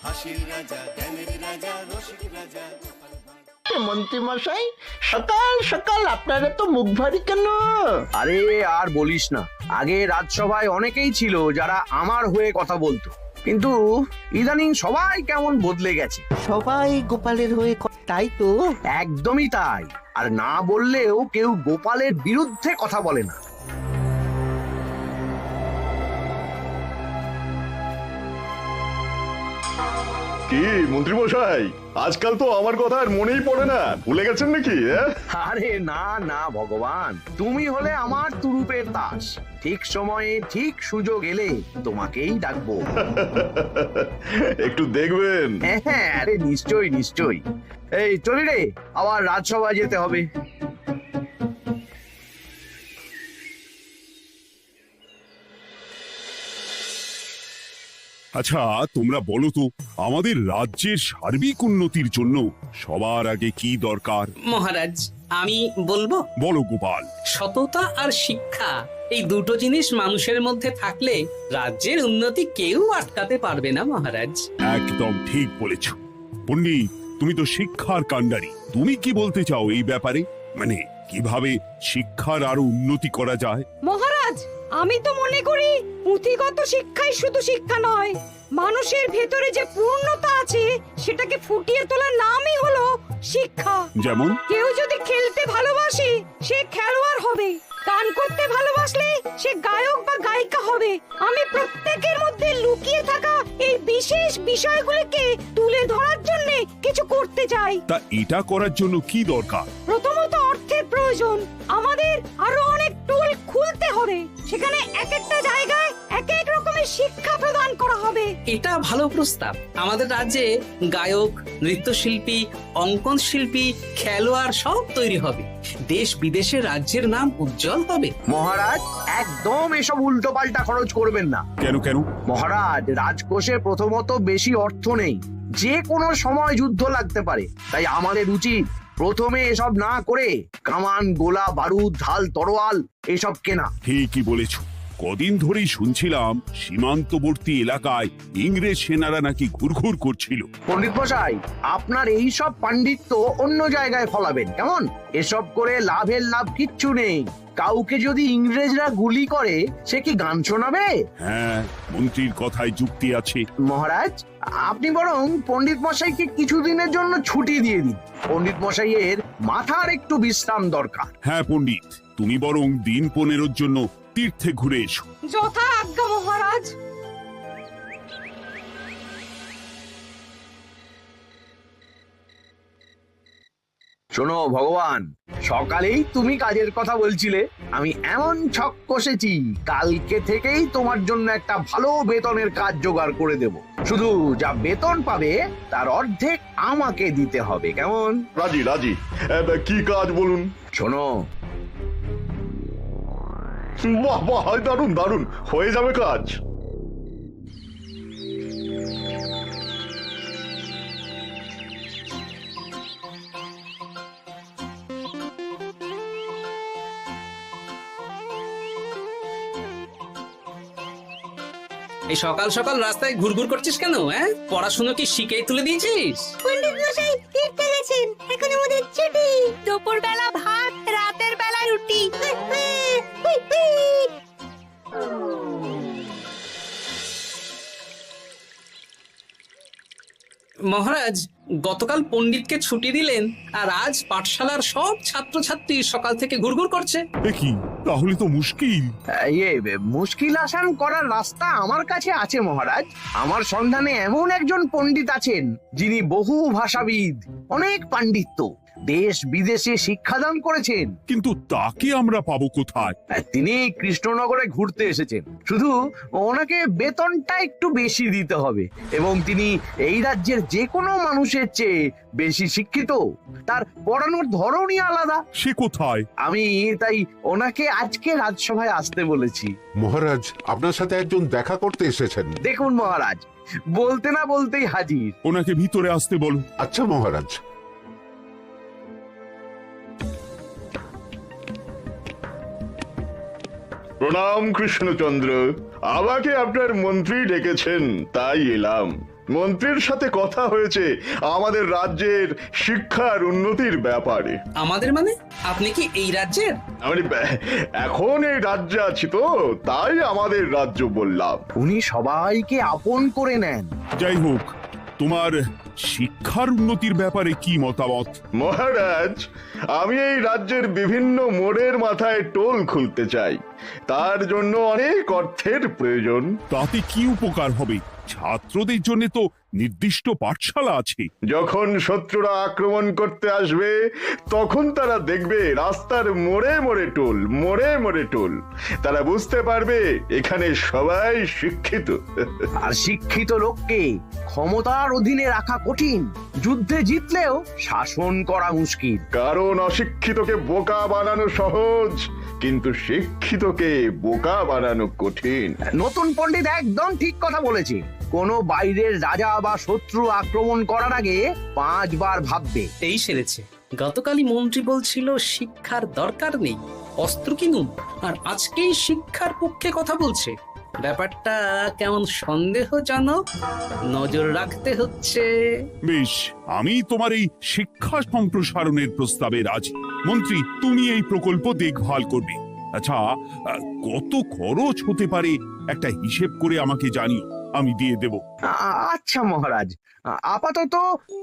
হাসির রাজা, জ্ঞানের রাজা, রসিক রাজা। মন্ত্রী মশাই, সকাল সকাল আপনারা তো মুখ ভারী কেন? আরে আর বলিস না, আগে রাজসভায় অনেকেই ছিল যারা আমার হয়ে কথা বলতো, কিন্তু ইদানিং সবাই কেমন বদলে গেছে। সবাই গোপালের হয়ে তাই তো? একদমই তাই। আর না বললেও কেউ গোপালের বিরুদ্ধে কথা বলে না। কি মন্ত্রী মশাই, আজকাল তো আমার কথা আর মনেই পড়ে না, ভুলে গেছেন নাকি? আরে না না ভগবান, তুমি হলে আমার তুরুপের তাস। ঠিক সময়ে ঠিক সুযোগ এলে তোমাকেই ডাকবো। একটু দেখবেন। হ্যাঁ, আরে নিশ্চয়ই নিশ্চয়ই। এই চলি রে, আবার রাজসভায় যেতে হবে। আচ্ছা, তোমরা বলো তো, আমাদের রাজ্যের সার্বিক উন্নতির জন্য সবার আগে কি দরকার? মহারাজ, আমি বলবো। বলো গোপাল। সততা আর শিক্ষা, এই দুটো জিনিস মানুষের মধ্যে থাকলে রাজ্যের উন্নতি কেউ আটকাতে পারবে না মহারাজ। একদম ঠিক বলেছ পণ্ডিত, তুমি তো শিক্ষার কাণ্ডারি। তুমি কি বলতে চাও এই ব্যাপারে? মানে কিভাবে শিক্ষার আরো উন্নতি করা যায়? মহারাজ, আমি তো মনে করি পুঁথিগত শিক্ষাই শুধু শিক্ষা নয়, মানুষের ভেতরে যে পূর্ণতা আছে সেটাকে ফুটিয়ে তোলার নামই হলো শিক্ষা। যেমন? কেউ যদি খেলতে ভালোবাসে সে খেলোয়াড় হবে, গান করতে ভালোবাসলে সে গায়ক বা গায়িকা হবে। আমি প্রত্যেকের মধ্যে লুকিয়ে থাকা এই বিশেষ বিষয়গুলিকে তুলে ধরার জন্য কিছু করতে চাই। তা এটা করার জন্য কি দরকার? প্রথমত অর্থের প্রয়োজন। আমাদের আরো অনেক টুল খুলতে হবে, সেখানে এক একটা জায়গায় এক এক রকমের শিক্ষা প্রদান করা হবে। এটা ভালো প্রস্তাব। আমাদের রাজ্যে গায়ক, নৃত্যশিল্পী, অঙ্কন শিল্পী, খেলোয়াড় সব তৈরি হবে। দেশ বিদেশে রাজ্যের নাম উজ্জ্বল হবে। মহারাজ, একদম এসব উল্টো পাল্টা খরচ করবেন না। কেন কেন? মহারাজ, রাজকোষে প্রথমত বেশি অর্থ নেই, যে কোনো সময় যুদ্ধ লাগতে পারে। তাই আমাদের উচিত প্রথমে এসব না করে কামান, গোলা বারুদ, ঢাল, তরোয়াল এসব কেনা। ঠিকই বলেছ। কদিন ধরেই শুনছিলাম সীমান্তবর্তী এলাকায় ইংরেজ সেনারা নাকি ঘুরঘুর করছিল। পণ্ডিত মশাই, আপনার এই সব পাণ্ডিত্য অন্য জায়গায় ফলাবেন কেমন? এসব করে লাভের লাভ কিচ্ছু নেই। কাউকে যদি ইংরেজরা গুলি করে সে কি গান শোনাবে? হ্যাঁ, মন্ত্রীর কথায় যুক্তি আছে। মহারাজ, আপনি বরং পণ্ডিত মশাইকে কিছুদিনের জন্য ছুটি দিয়ে দিন। পণ্ডিত মশাইয়ের মাথার একটু বিশ্রাম দরকার। হ্যাঁ পণ্ডিত, তুমি বরং দিন 15 জন্য তীর্থে ঘুরে এসো। যথা আজ্ঞা মহারাজ। শোনো ভগবান, সকালেই তুমি কাজের কথা বলছিলে, আমি এমন ছক কষেছি কালকে থেকেই তোমার জন্য একটা ভালো বেতনের কাজ জোগাড় করে দেব। শুধু যা বেতন পাবে তার অর্ধেক আমাকে দিতে হবে, কেমন? রাজি রাজি। কি কাজ বলুন? শোনো, বাহ বাহ, দারুণ দারুণ, হয়ে যাবে কাজ। এই সকাল সকাল রাস্তায় ঘুরঘুর করছিস কেন? পড়াশুনো কি শিখেই তুলে দিয়েছিস? পণ্ডিত মশাই তীর্থে গেছেন, এখন আমাদের ছুটি। দুপুর বেলা ভাত, রাতের বেলা রুটি। মহারাজ, গতকাল পণ্ডিতকে ছুটি দিলেন আর আজ পাঠশালার সব ছাত্রছাত্রী সকাল থেকে ঘুরঘুর করছে। কি, তাহলে তো মুশকিল। মুশকিল আসান করার রাস্তা আমার কাছে আছে মহারাজ। আমার সন্ধানে এমন একজন পণ্ডিত আছেন যিনি বহু ভাষাবিদ, অনেক পাণ্ডিত্য, দেশ বিদেশে শিক্ষাদান করেছেন। কিন্তু তাকে আমরা পাবো কোথায়? তিনি কৃষ্ণনগরে ঘুরতে এসেছেন, শুধু ওনাকে বেতনটা একটু বেশি দিতে হবে, এবং তিনি এই রাজ্যের যে কোনো মানুষের চেয়ে বেশি শিক্ষিত। তার পড়ানোর ধরনই আলাদা। সে কোথায়? আমি তাই ওনাকে আজকে রাজসভায় আসতে বলেছি। মহারাজ, আপনার সাথে একজন দেখা করতে এসেছেন। দেখুন মহারাজ, বলতে না বলতেই হাজির। ওনাকে ভিতরে আসতে বলো। আচ্ছা মহারাজ। প্রণাম কৃষ্ণচন্দ্র, আমাকে আপনার মন্ত্রী ডেকেছেন, তাই এলাম। মন্ত্রীর সাথে কথা হয়েছে আমাদের রাজ্যের শিক্ষার উন্নতির ব্যাপারে। আমাদের মানে আপনি কি এই রাজ্যের? আমি এখন এই রাজ্যে আছি তো, তাই আমাদের রাজ্য বললাম। উনি সবাইকে আপন করে নেন। যাই হোক, তোমার শিক্ষার উন্নতির ব্যাপারে কি মতামত? মহারাজ, আমি এই রাজ্যের বিভিন্ন মোড়ের মাথায় টোল খুলতে চাই। তার জন্য অনেক অর্থের প্রয়োজন। তাতে কি উপকার হবে? ছাত্রদের জন্য তো নির্দিষ্ট পাঠশালা আছে। যখন শত্রুরা আক্রমণ করতে আসবে তখন তারা দেখবে রাস্তার মোড়ে মোড়ে টোল, মোড়ে মোড়ে টোল। তারা বুঝতে পারবে এখানে সবাই শিক্ষিত। আর শিক্ষিত লোককে ক্ষমতার অধীনে রাখা কঠিন, যুদ্ধে জিতলেও শাসন করা মুশকিল। কারণ অশিক্ষিতকে বোকা বানানো সহজ, কিন্তু শিক্ষিতকে বোকা বানানো কঠিন। নতুন পণ্ডিত একদম ঠিক কথা বলেছে। কোনো বাইরের রাজা বা শত্রু আক্রমণ করার আগে 5 বার ভাববে। এই সেরেছে। গতকালই মন্ত্রী বলছিল শিক্ষার দরকার নেই, অস্ত্র কিনুন, আর আজকেই শিক্ষার পক্ষে কথা বলছে। ব্যাপারটা কেমন সন্দেহজনক, নজর রাখতে হচ্ছে। বেশ, আমি তোমার এই শিক্ষা সম্প্রসারণের প্রস্তাবে রাজি। মন্ত্রী, তুমি এই প্রকল্প দেখভাল করবে। আচ্ছা, কত খরচ হতে পারে একটা হিসেব করে আমাকে জানিও, আমি দিয়ে দেব। আচ্ছা মহারাজ, আপাতত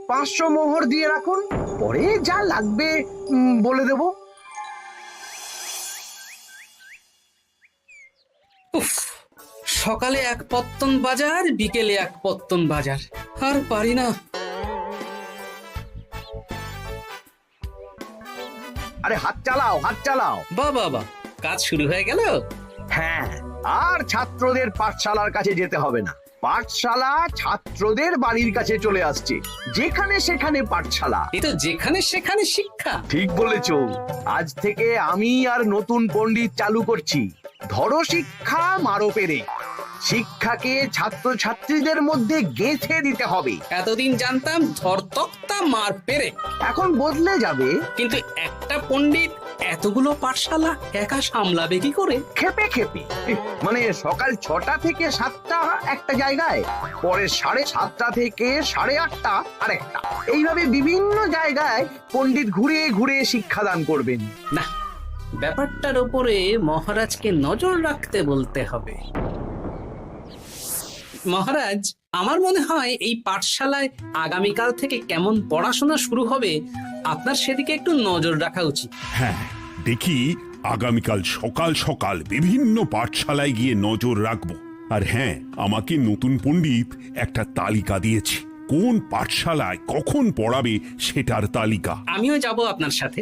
500 মোহর দিয়ে রাখুন, পরে যা লাগবে বলে দেব। উফ, সকালে এক পত্তন বাজার, বিকেলে এক পত্তন বাজার, আর পারি না। আরে হাত চালাও, হাত চালাও। বাবা, কাজ শুরু হয়ে গেল। হ্যাঁ, আর ছাত্রদের পাঠশালার কাছে যেতে হবে না। পাঠশালা ছাত্রদের বাড়ির কাছে চলে আসছে। যেখানে সেখানে পাঠশালা। এই তো যেখানে সেখানে শিক্ষা। ঠিক বলেছ। আজ থেকে আমি আর নতুন পণ্ডিত চালু করছি। ধরো শিক্ষা, মারো পেরে। শিক্ষাকে ছাত্রছাত্রীদের মধ্যে গেঁথে দিতে হবে। এতদিন জানতাম ধর তক্তা মার পেরে, এখন বদলে যাবে। কিন্তু একটা পণ্ডিত এতগুলো পাঠশালা একা সামলাবে কি করে? খেপে খেপে। মানে সকাল 6টা থেকে 7টা একটা জায়গায়, পরে 7:30 থেকে 8:30 আরেকটা। এইভাবে বিভিন্ন জায়গায় পণ্ডিত ঘুরে ঘুরে শিক্ষাদান করবেন। না, ব্যাপারটার উপরে মহারাজকে নজর রাখতে বলতে হবে। মহারাজ, আমার মনে হয় এই পাঠশালায় আগামীকাল থেকে কেমন পড়াশোনা শুরু হবে, আপনার সেদিকে একটু নজর রাখা উচিত। হ্যাঁ, দেখি আগামীকাল সকাল সকাল বিভিন্ন পাঠশালায় গিয়ে নজর রাখবো। আর হ্যাঁ, আমাকে নতুন পণ্ডিত একটা তালিকা দিয়েছে, কোন পাঠশালায় কখন পড়াবে সেটার তালিকা। আমিও যাব আপনার সাথে।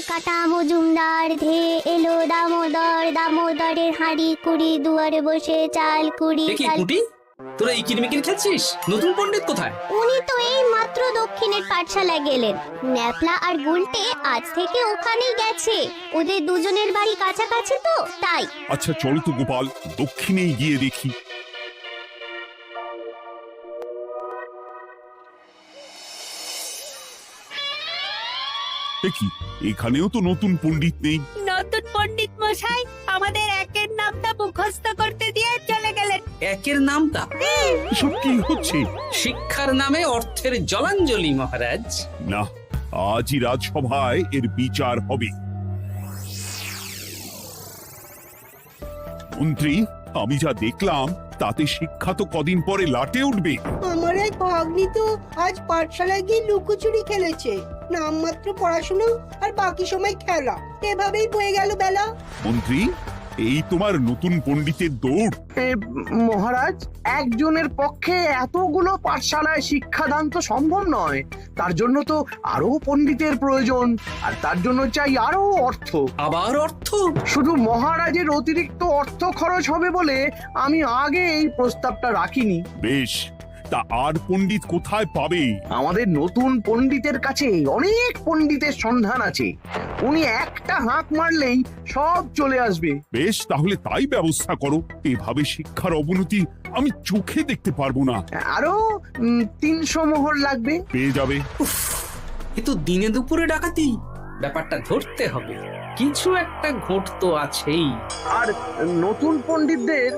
কাটা মজুমদার ধে এলো দামোদর, দামোদরের হাঁড়ি কুড়ি, দুয়ারে বসে চাল কুড়ি। দেখি কুটি, তোরা এই কিরমিকির খেলছিস? নতুন পণ্ডিত কোথায়? উনি তো এই মাত্র দক্ষিণের পাঠশালায় গেলেন। ন্যাপলা আর গুলটে আজ থেকে ওখানেই গেছে। ওদের দুজনের বাড়ি কাছাকাছি তো, তাই। আচ্ছা চলো তো গোপাল, দক্ষিণেই গিয়ে দেখি। দেখি এখানেও তো নতুন পণ্ডিত নেই। নতুন পণ্ডিত মশাই আমাদের একের নামটা মুখস্থ করতে দিয়ে চলে গেলেন। একের নামটা? এসব কি হচ্ছে? শিক্ষার নামে অর্থের জলাঞ্জলি মহারাজ। না, আজই রাজসভায় এর বিচার হবে। মন্ত্রী, আমি যা দেখলাম তাতে শিক্ষা তো কদিন পরে লাটে উঠবে। আমার এক ভাগ্নি তো আজ পাঠশালায় গিয়ে লুকোচুরি খেলেছে। নামমাত্র পড়াশুনো আর বাকি সময় খেলা, এভাবেই বয়ে গেল বেলা। মন্ত্রী, এই তোমার নতুন পণ্ডিতের দৌড়। মহারাজ, একজনের পক্ষে এতগুলো পাঠশালায় শিক্ষাদান তো সম্ভব নয়। তার জন্য তো আরো পণ্ডিতের প্রয়োজন, আর তার জন্য চাই আরো অর্থ। আবার অর্থ? শুধু মহারাজের অতিরিক্ত অর্থ খরচ হবে বলে আমি আগে এই প্রস্তাবটা রাখিনি। বেশ, তা আর পণ্ডিত কোথায় পাবে? আমাদের নতুন পণ্ডিতের কাছে অনেক পণ্ডিতের সন্ধান আছে। উনি একটা হাঁক মারলেই সব চলে আসবে। বেশ, তাহলে তাই ব্যবস্থা করো। এভাবে শিক্ষার অবনতি আমি চোখে দেখতে পারবো না। আরো 300 মোহর লাগবে। পেয়ে যাবে। এ তো দিনে দুপুরে ডাকাতি। ব্যাপারটা ধরতে হবে, কিছু একটা ঘোট তো আছেই। আর নতুন পণ্ডিতদের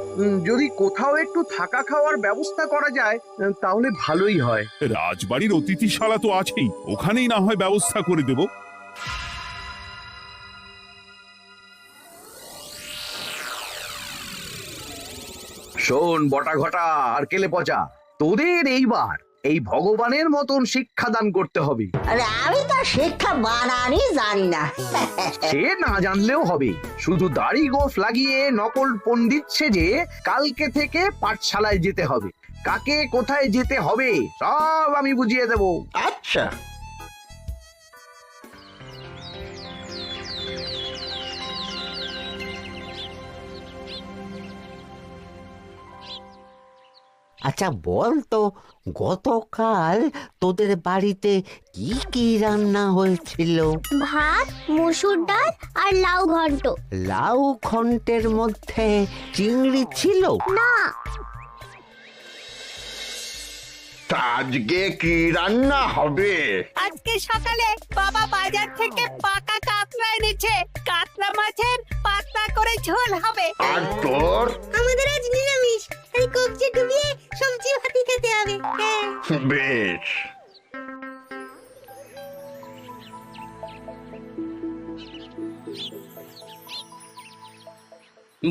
যদি কোথাও একটু থাকা খাওয়ার ব্যবস্থা করা যায় তাহলে ভালোই হয়। রাজবাড়ির অতিথিশালা তো আছেই, ওখানেই না হয় ব্যবস্থা করে দেব। শোন বটা ঘটা আর কেলে পচা, তোদের এইবার এই ভগবানের মতন শিক্ষাদান করতে হবে। আরে আমি তো শিক্ষা বানানই জানি না। সে না জানলেও হবে, শুধু দাড়ি গোঁফ লাগিয়ে নকল পণ্ডিত সেজে কালকে থেকে পাঠশালায় যেতে হবে। কাকে কোথায় যেতে হবে সব আমি বুঝিয়ে দেব। আচ্ছা, আচ্ছা বল তো, গতকাল তোদের বাড়িতে কি কি রান্না হয়েছিল? ভাত, মসুর ডাল আর লাউ ঘন্ট। লাউ ঘন্টের মধ্যে চিংড়ি ছিল? না। তা আজকে কি রান্না হবে? আজকে সকালে বাবা বাজার থেকে পাকা কাতলা এনেছে। কাতলা মাছের পাতলা করে ঝোল হবে। আর তোর? আমাদের আজ নিরামিষ, এই কবজি ডুবিয়ে সবজি ভাতি খেতে হবে। বেশ।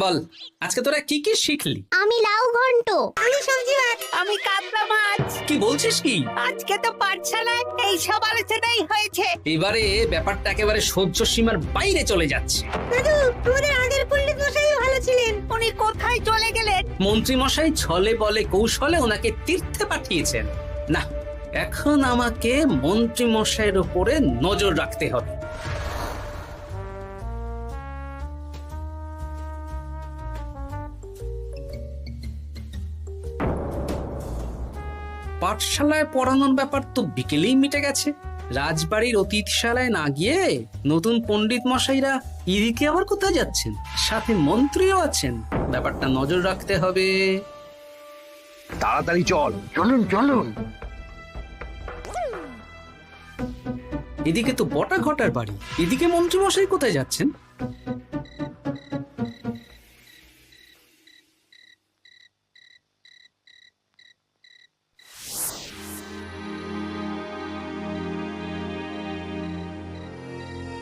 বল, আজকে তোরা কি কি শিখলি? আমি লাউ ঘন্ট। আমি সবজি ভাত। আমি কাতলা মাছ। কি বলছিস কি? আজকে তো পাঠশালায় এই সব আলোচনাই হয়েছে। এবারে ব্যাপারটা একেবারে সহ্য সীমার বাইরে চলে যাচ্ছে। দাদু, আমাদের আগের পণ্ডিত মশাই ভালো ছিলেন। উনি কোথায় চলে গেলেন? মন্ত্রী মশাই ছলে বলে কৌশলে ওনাকে তীর্থে পাঠিয়েছেন। না, এখন আমাকে মন্ত্রী মশাইয়ের উপরে নজর রাখতে হবে। পাঠশালায় পড়ানোর ব্যাপার তো বিকেলেই মিটে গেছে। রাজবাড়ির অতিথিশালায় না গিয়ে নতুন পণ্ডিত মশাইরা এদিকে আবার কোথায় যাচ্ছেন? সাথে মন্ত্রীও আছেন, ব্যাপারটা নজর রাখতে হবে। তাড়াতাড়ি চল। চলুন চলুন। এদিকে তো বটা ঘটার বাড়ি, এদিকে মন্ত্রী মশাই কোথায় যাচ্ছেন?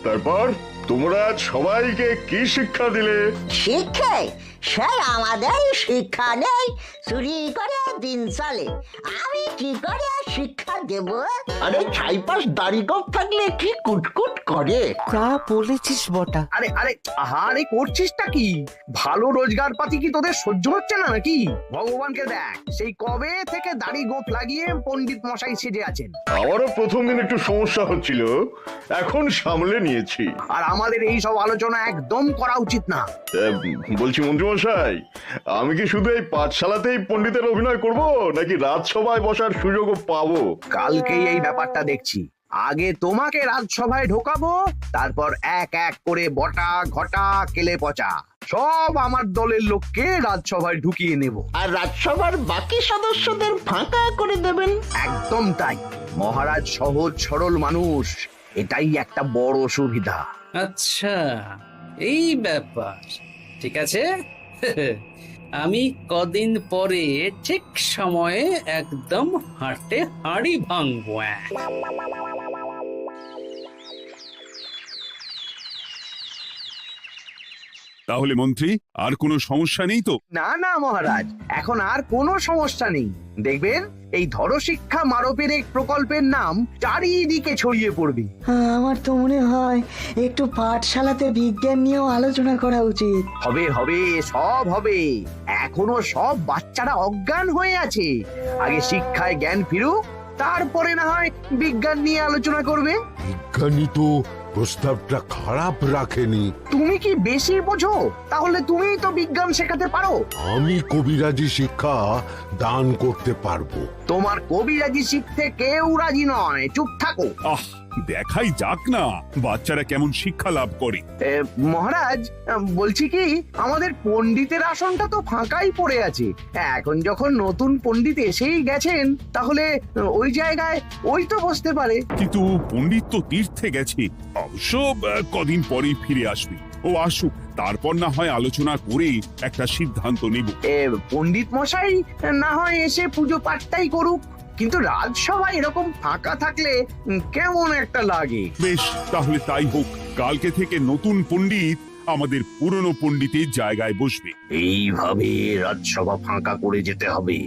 তারপর তোমরা সবাইকে কি শিক্ষা দিলে? শিক্ষা? সে আমাদের শিক্ষা নেই, চুরি করে দিন চলে। আমি কি করে শিক্ষা দেব? আরে ছাইপাশ দাড়ি গোঁফ থাকলে কি কুটকুট করে। তা বলেছিস বটা। আরে আরে আহারে করছিসটা কি? ভালো রোজগার পাতি কি তোদের সহ্য হচ্ছে না নাকি? ভগবানকে দেখ, সেই কবে থেকে দাড়ি গোঁফ লাগিয়ে পণ্ডিত মশাই সেজে আছেন। আমারও প্রথম দিন একটু সমস্যা হচ্ছিল, এখন সামলে নিয়েছি। আর আমাদের এই সব আলোচনা একদম করা উচিত না। বলছি মন্ত্রীমশাই, আমি কি শুধু এই পাঠশালাতেই পণ্ডিতের অভিনয় করব, নাকি রাজসভায় বসার সুযোগও পাবো? কালকেই এই ব্যাপারটা দেখছি। আগে তোমাকে রাজসভায় ঢোকাবো, তারপর এক এক করে বটা ঘটা কেলে পচা সব আমার দলের লোককে রাজসভায় ঢুকিয়ে নেব। আর রাজসভার বাকি সদস্যদের ফাঁকা করে দেবেন। একদম তাই। মহারাজ সহজ সরল মানুষ, এটাই একটা বড় সুবিধা। আচ্ছা, এই ব্যাপার। ঠিক আছে, আমি কদিন পরে ঠিক সময়ে একদম হাটে হাড়ি ভাঙবো। তাহলে মন্ত্রী, আর কোনো সমস্যা নেই তো? না না মহারাজ, এখন আর কোনো সমস্যা নেই। দেখবেন এই ধরশিক্ষা মারপের এক প্রকল্পের নাম চারিদিকে ছড়িয়ে পড়বে। আমার তো মনে হয় একটু পাঠশালাতে বিজ্ঞান নিয়েও আলোচনা করা উচিত। হবে হবে, সব হবে। এখনো সব বাচ্চারা অজ্ঞান হয়ে আছে। আগে শিক্ষায় জ্ঞান ফিরুক, তারপরে না হয় বিজ্ঞান নিয়ে আলোচনা করবে। বিজ্ঞানী তো প্রস্তাবটা খারাপ রাখেনি। তুমি কি বেশি বোঝো? তাহলে তুমিই তো বিজ্ঞান শেখাতে পারো। আমি কবিরাজি শিক্ষা দান করতে পারবো। তোমার কবিরাজি শিখতে কেউ রাজি নয়। চুপ থাক ডাকো। দেখাই যাক না বাচ্চারা কেমন শিক্ষা লাভ করে। মহারাজ, বলছি কি, আমাদের পণ্ডিতের আসনটা তো ফাঁকাই পড়ে আছে। এখন যখন নতুন পণ্ডিত এসেই গেছেন, তাহলে ওই জায়গায় ওই তো বসতে পারে। কিন্তু পণ্ডিত তো তীর্থে গেছে, অবশ্য কদিন পরেই ফিরে আসবে। ও আসুক, তারপর না হয় আলোচনা করে একটা সিদ্ধান্ত নেব। পণ্ডিত মশাই না হয় এসে পুজো পাঠটাই করুক, কিন্তু রাজসভা এরকম ফাঁকা থাকলে কেমন একটা লাগে। বেশ, তাহলে তাই হোক। কালকে থেকে নতুন পণ্ডিত আমাদের পুরনো পণ্ডিতের জায়গায় বসবে। এইভাবে রাজসভা ফাঁকা করে যেতে হবে,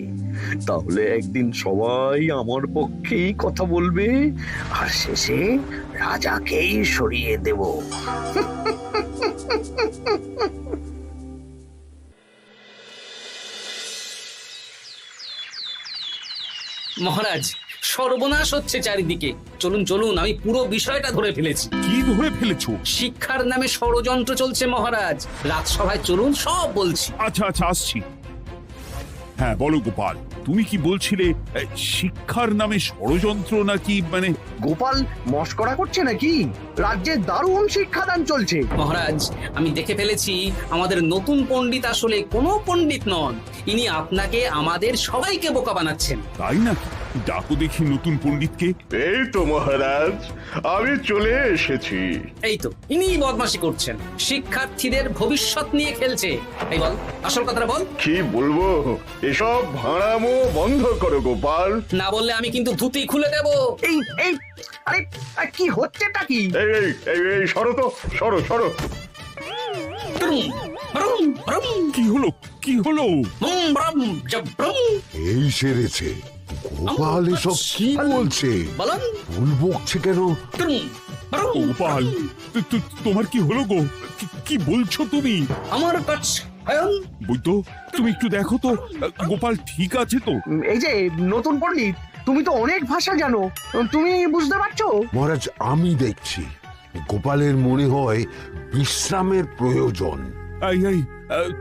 তাহলে একদিন সবাই আমার পক্ষেই কথা বলবে, আর শেষে রাজাকেই সরিয়ে দেব। মহারাজ, সর্বনাশ হচ্ছে চারিদিকে। চলুন চলুন, আমি পুরো বিষয়টা ধরে ফেলেছি। কি ধরে ফেলেছো? শিক্ষার নামে ষড়যন্ত্র চলছে মহারাজ। রাজসভায় চলুন, সব বলছি। আচ্ছা আচ্ছা, আসছি। হ্যাঁ বলো গোপাল, তুমি কি বলছিলে? শিক্ষার নামে ষড়যন্ত্র নাকি? মানে গোপাল মস্করা করছে নাকি? রাজ্যে দারুণ শিক্ষাদান চলছে। মহারাজ, আমি দেখে ফেলেছি আমাদের নতুন পণ্ডিত আসলে কোনো পণ্ডিত নন। ইনি আপনাকে, আমাদের সবাইকে বোকা বানাচ্ছেন। তাই নাকি? ডাকো দেখি নতুন পণ্ডিতকে। এই তো মহারাজ, আমি চলে এসেছি। এই তো ইনিই বদমাশি করছেন, শিক্ষার্থীদের ভবিষ্যৎ নিয়ে খেলছে। এই বল, আসল কথাটা বল। কি বলবো, এসব ভাড়ামো বন্ধ করো গোপাল। না বললে আমি কিন্তু ধুতি খুলে দেব। এই এই আরে কি হচ্ছেটা কি? এই এই এই এই সরো তো, সরো সরো। কি হলো, কি হলো? এই সেরেছে। গোপাল এসব কি বলছে? বলুন। ভুল বকছে কেন? গোপাল, তোমার কি হলো গো? কি বলছো তুমি? আমার কাছে বৈদ্য, তুমি একটু দেখো তো গোপাল ঠিক আছে তো? এই যে নতুন পণ্ডিত, তুমি তো অনেক ভাষা জানো, তুমি বুঝতে পারছো? মহারাজ, আমি দেখছি গোপালের মনে হয় বিশ্রামের প্রয়োজন। এই এই,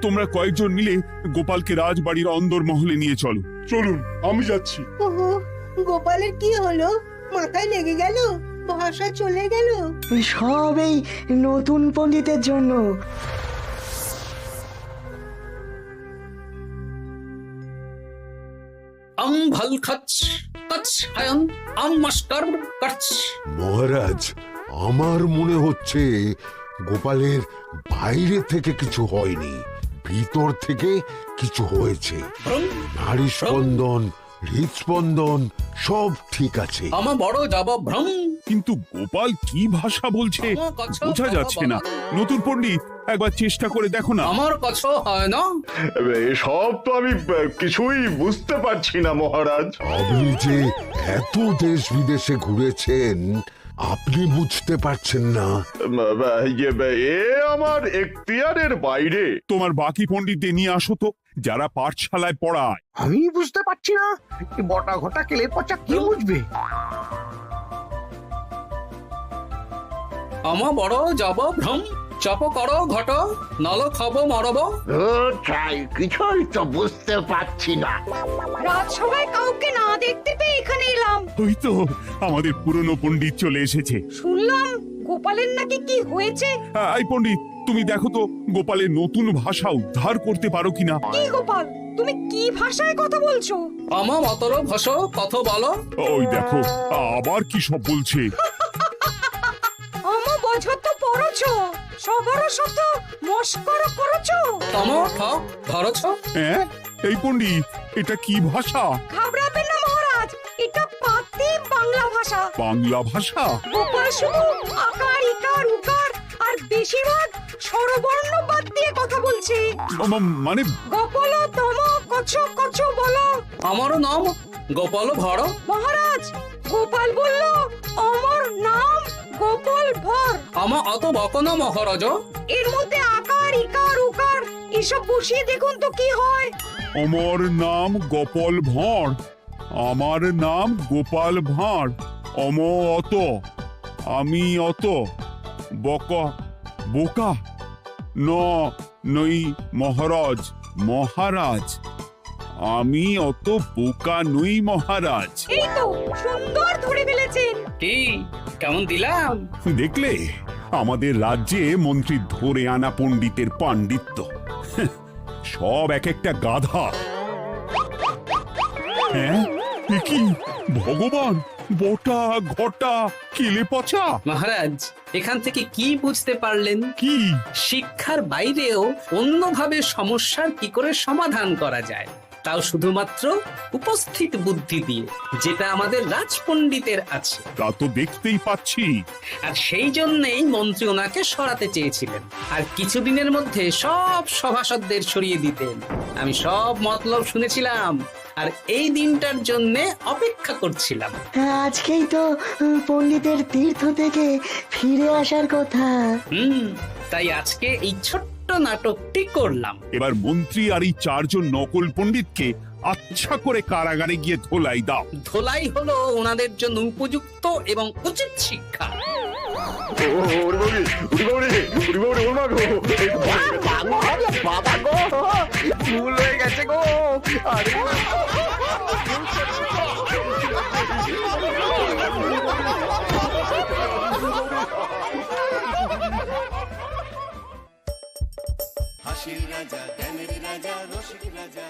তোমরা কয়েকজন মিলে গোপালকে রাজবাড়ির অন্দর মহলে নিয়ে চলো। চলুন, আমি যাচ্ছি। ওহো, গোপালের কি হলো? মাথায় লেগে গেল? ভাষা চলে গেল? সব এই নতুন পণ্ডিতের জন্য। ভাল খাচ কাচ হায়ন মাস্টার কাচ। মহারাজ, আমার মনে হচ্ছে গোপালের বাইরে থেকে কিছু হয়নি, ভিতর থেকে কিছু হয়েছে। নাড়ি স্পন্দন, হৃদস্পন্দন সব ঠিক আছে। আমার বড় যাব ভ্রম। কিন্তু গোপাল কি ভাষা বলছে বোঝা যাচ্ছে না। নতুন পণ্ডিত, একবার চেষ্টা করে দেখো না। আমার কথা হয় না। এসব তো আমি কিছুই বুঝতে পারছি না মহারাজ। আপনি যে এত দেশ বিদেশে ঘুরেছেন, আপনি বুঝতে পারছেন না? এ আমার এখতিয়ারের বাইরে। তোমার বাকি পণ্ডিতদের নিয়ে আসো তো, যারা পাঠশালায় পড়ায়। আমি বুঝতে পারছি না, বটা ঘটা কেলে পচা কি বুঝবে? আমার বড় যাব ভ্রম। চপ করো ঘট, নল খাব মরব। কিছুই তো বুঝতে পারছি না। রাজসভায় কাউকে না দেখতে পেয়ে এখানে এলাম। ওই তো আমাদের পুরনো পণ্ডিত চলে এসেছে। শুনলাম গোপালের নাকি কি হয়েছে। এই পণ্ডিত, তুমি দেখো তো গোপালের নতুন ভাষা উদ্ধার করতে পারো কিনা। কি গোপাল, তুমি কি ভাষায় কথা বলছো? আমার মতর ভাষা কথা বলো। ওই দেখো আবার কি সব বলছে। আমার বোঝা তো পড়ছো, সবার সাথে মস্করা করছো। আমার ঠক ধরছ। হ্যাঁ, এই পণ্ডিত, এটা কি ভাষা? ঘাবড়াবেন না মহারাজ, এটা পাতি বাংলা ভাষা। বাংলা ভাষা? গোপাল শুধু আকার ইকার উকার আর বেশিরভাগ স্বরবর্ণ বাদ দিয়ে কথা বলছে। মানে গোপাল তম কছ কছ বলো। আমার নাম গোপাল ভর। মহারাজ, গোপাল বলল আমার নাম গোপাল ভর। আমার অত বকনা মহারাজ। এর মধ্যে আকার ইকার উকার এসব বসিয়ে দেখুন তো কি হয়। আমার নাম গোপাল ভাঁড়। আমার নাম গোপাল ভাঁড়। অত, আমি অত বকা বোকা নই মহারাজ। মহারাজ, আমি অত বোকা নই মহারাজ। এই তো সুন্দর ধরে ফেলেছেন। কি কেমন দিলাম? দেখলে আমাদের রাজ্যে মন্ত্রী ধরে আনা পণ্ডিতের পাণ্ডিত্য। সব এক একটা গাধা। হ্যাঁ, এ কি ভগবান, বটা ঘটা কেলে পচা। মহারাজ, এখান থেকে কি বুঝতে পারলেন? কি? শিক্ষার বাইরেও অন্যভাবে সমস্যার কি করে সমাধান করা যায়, তাও শুধুমাত্র উপস্থিত বুদ্ধি দিয়ে, যেটা আমাদের রাজপণ্ডিতের আছে। তা তো দেখতেই পাচ্ছি। আর সেই জন্যেই মন্ত্রী ওনাকে সরাতে চেয়েছিলেন, আর কিছুদিনের মধ্যে সব সভাসদদের সরিয়ে দিতেন। আমি সব মতলব শুনেছিলাম, আর এই দিনটার জন্যে অপেক্ষা করছিলাম। আজকেই তো পণ্ডিতের তীর্থ থেকে ফিরে আসার কথা। তাই আজকে এই ছোট্ট নাটকটি করলাম। এবার মন্ত্রী আর এই 4 জন নকল পণ্ডিতকে আচ্ছা করে কারাগারে গিয়ে ধোলাই দাও। ধোলাই হলো ওনাদের জন্য উপযুক্ত এবং উচিত শিক্ষা। বাবা গো, ভুল হয়ে গেছে গো। আরে হাসির রাজা জ্ঞানের রাজা রসিক রাজা